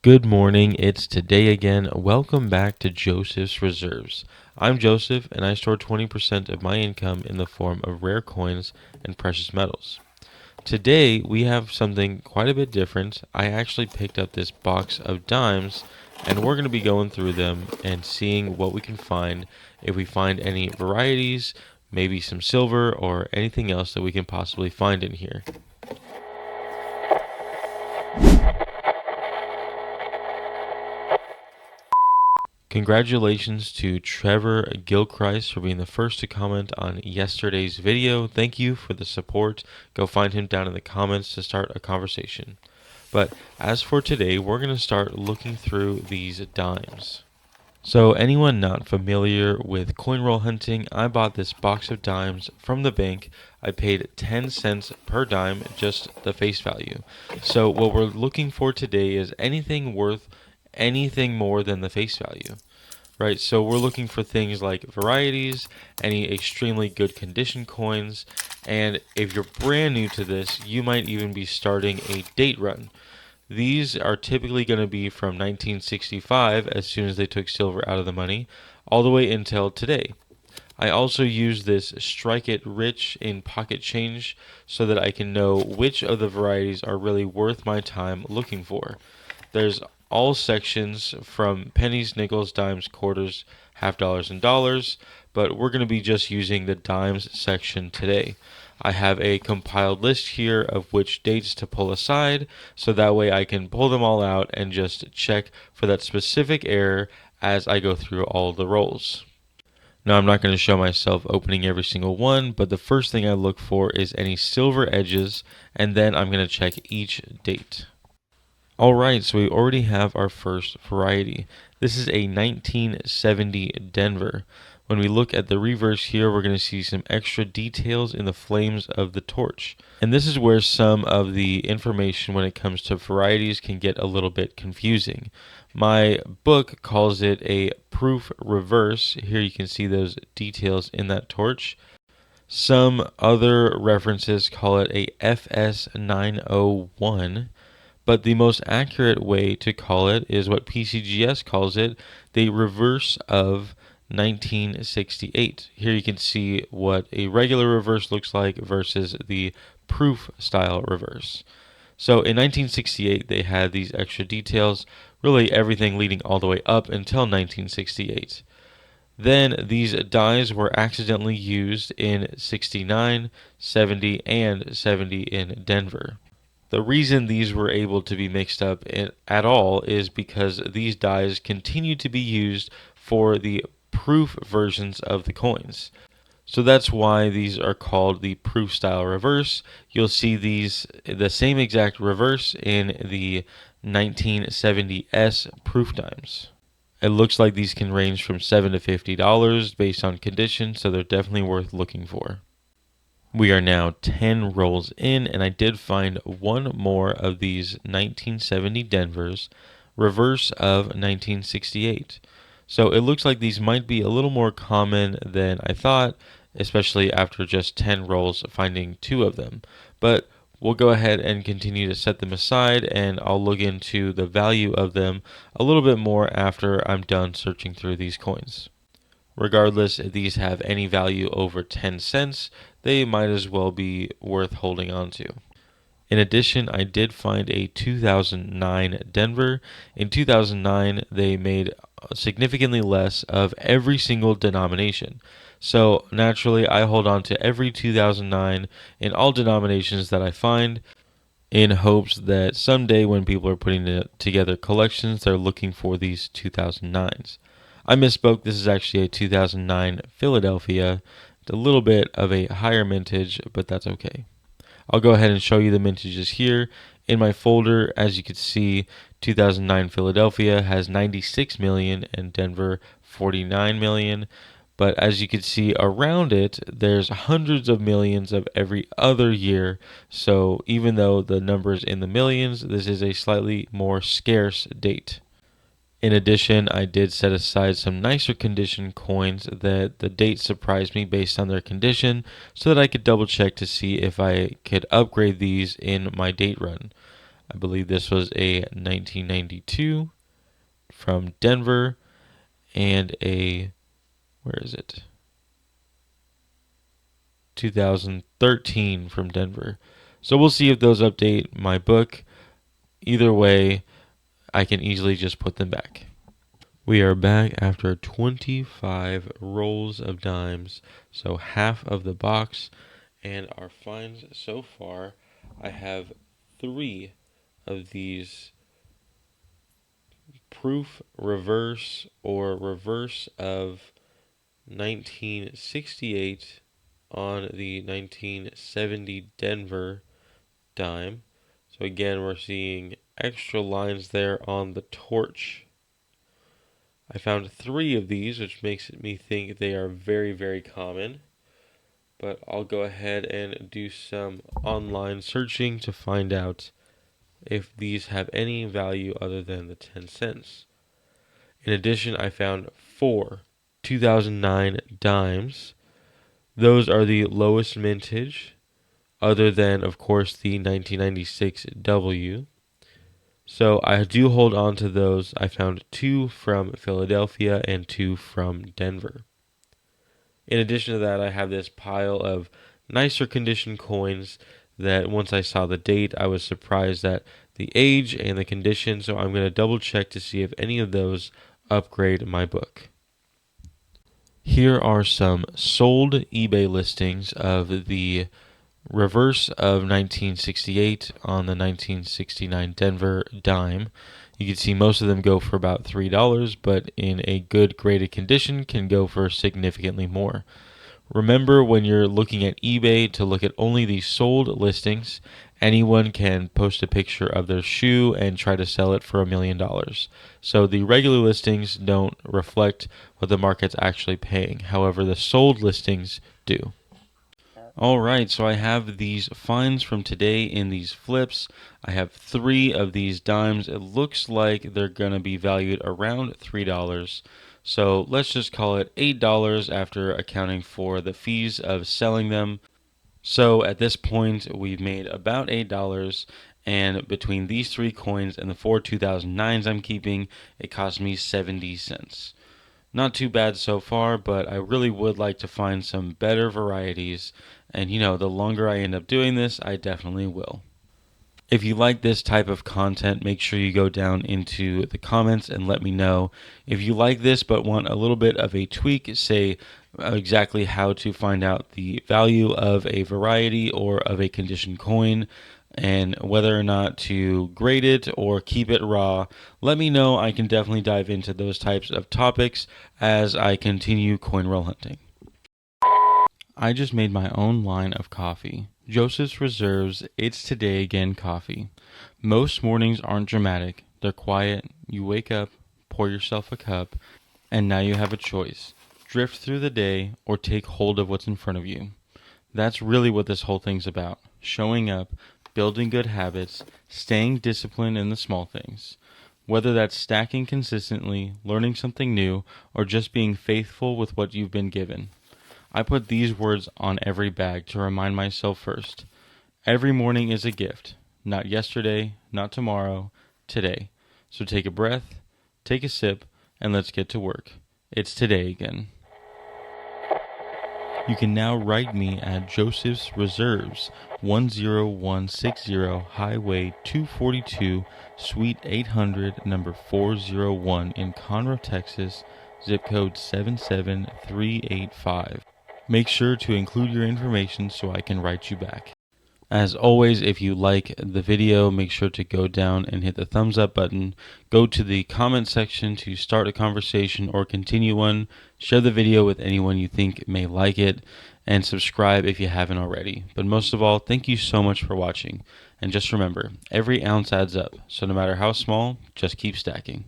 Good morning, it's today again. Welcome back to Joseph's Reserves. I'm Joseph, and I store 20% of my income in the form of rare coins and precious metals. Today, we have something quite a bit different. I actually picked up this box of dimes, and we're going to be going through them and seeing what we can find, if we find any varieties, maybe some silver, or anything else that we can possibly find in here. Congratulations to Trevor Gilchrist for being the first to comment on yesterday's video. Thank you for the support. Go find him down in the comments to start a conversation. But as for today, we're going to start looking through these dimes. So anyone not familiar with coin roll hunting, I bought this box of dimes from the bank. I paid 10 cents per dime, just the face value. So what we're looking for today is anything worth anything more than the face value, right? So we're looking for things like varieties, any extremely good condition coins, and if you're brand new to this, you might even be starting a date run. These are typically going to be from 1965, as soon as they took silver out of the money, all the way until today. I also use this Strike It Rich in pocket change so that I can know which of the varieties are really worth my time looking for. There's all sections from pennies, nickels, dimes, quarters, half dollars, and dollars, but we're going to be just using the dimes section today. I have a compiled list here of which dates to pull aside, so that way I can pull them all out and just check for that specific error as I go through all the rolls. Now, I'm not going to show myself opening every single one, but the first thing I look for is any silver edges, and then I'm going to check each date. Alright, so we already have our first variety. This is a 1970 Denver. When we look at the reverse here, we're going to see some extra details in the flames of the torch. And this is where some of the information when it comes to varieties can get a little bit confusing. My book calls it a proof reverse. Here you can see those details in that torch. Some other references call it a FS901. But the most accurate way to call it is what PCGS calls it, the reverse of 1968. Here you can see what a regular reverse looks like versus the proof style reverse. So in 1968, they had these extra details, really everything leading all the way up until 1968. Then these dies were accidentally used in 69, 70, and 70 in Denver. The reason these were able to be mixed up at all is because these dies continue to be used for the proof versions of the coins. So that's why these are called the proof style reverse. You'll see the same exact reverse in the 1970S proof dimes. It looks like these can range from $7 to $50 based on condition, so they're definitely worth looking for. We are now 10 rolls in, and I did find one more of these 1970 Denvers, reverse of 1968. So it looks like these might be a little more common than I thought, especially after just 10 rolls finding two of them. But we'll go ahead and continue to set them aside, and I'll look into the value of them a little bit more after I'm done searching through these coins. Regardless, if these have any value over 10 cents, they might as well be worth holding on to. In addition, I did find a 2009 Denver. In 2009, they made significantly less of every single denomination. So naturally, I hold on to every 2009 in all denominations that I find in hopes that someday when people are putting together collections, they're looking for these 2009s. I misspoke, this is actually a 2009 Philadelphia. It's a little bit of a higher mintage, but that's okay. I'll go ahead and show you the mintages here. In my folder, as you can see, 2009 Philadelphia has 96 million and Denver 49 million. But as you can see around it, there's hundreds of millions of every other year. So even though the number is in the millions, this is a slightly more scarce date. In addition, I did set aside some nicer condition coins that the date surprised me based on their condition so that I could double check to see if I could upgrade these in my date run. I believe this was a 1992 from Denver, and a, where is it? 2013 from Denver. So we'll see if those update my book. Either way, I can easily just put them back. We are back after 25 rolls of dimes, so half of the box, and our finds so far, I have 3 of these proof reverse or reverse of 1968 on the 1970 Denver dime. So again, we're seeing extra lines there on the torch. I found 3 of these, which makes me think they are very, very common. But I'll go ahead and do some online searching to find out if these have any value other than the 10 cents. In addition, I found 4 2009 dimes. Those are the lowest mintage, other than, of course, the 1996 W. So I do hold on to those. I found 2 from Philadelphia and 2 from Denver. In addition to that, I have this pile of nicer condition coins that once I saw the date, I was surprised at the age and the condition, so I'm going to double check to see if any of those upgrade my book. Here are some sold eBay listings of the reverse of 1968 on the 1969 Denver dime. You can see most of them go for about $3, but in a good graded condition can go for significantly more. Remember, when you're looking at eBay, to look at only the sold listings. Anyone can post a picture of their shoe and try to sell it for $1 million. So the regular listings don't reflect what the market's actually paying. However, the sold listings do. Alright, so I have these finds from today in these flips. I have 3 of these dimes. It looks like they're going to be valued around $3. So let's just call it $8 after accounting for the fees of selling them. So at this point, we've made about $8, and between these 3 coins and the 4 2009s I'm keeping, it cost me 70 cents. Not too bad so far, but I really would like to find some better varieties, and the longer I end up doing this, I definitely will. If you like this type of content, make sure you go down into the comments and let me know. If you like this but want a little bit of a tweak, say exactly how to find out the value of a variety or of a conditioned coin, and whether or not to grade it or keep it raw, let me know. I can definitely dive into those types of topics as I continue coin roll hunting. I just made my own line of coffee. Joseph's Reserves It's Today Again coffee. Most mornings aren't dramatic. They're quiet. You wake up, pour yourself a cup, and now you have a choice. Drift through the day or take hold of what's in front of you. That's really what this whole thing's about. Showing up, building good habits, staying disciplined in the small things. Whether that's stacking consistently, learning something new, or just being faithful with what you've been given. I put these words on every bag to remind myself first. Every morning is a gift. Not yesterday, not tomorrow, today. So take a breath, take a sip, and let's get to work. It's today again. You can now write me at Joseph's Reserves, 10160 Highway 242, Suite 800, number 401 in Conroe, Texas, zip code 77385. Make sure to include your information so I can write you back. As always, if you like the video, make sure to go down and hit the thumbs up button. Go to the comment section to start a conversation or continue one. Share the video with anyone you think may like it, and subscribe if you haven't already. But most of all, thank you so much for watching. And just remember, every ounce adds up. So no matter how small, just keep stacking.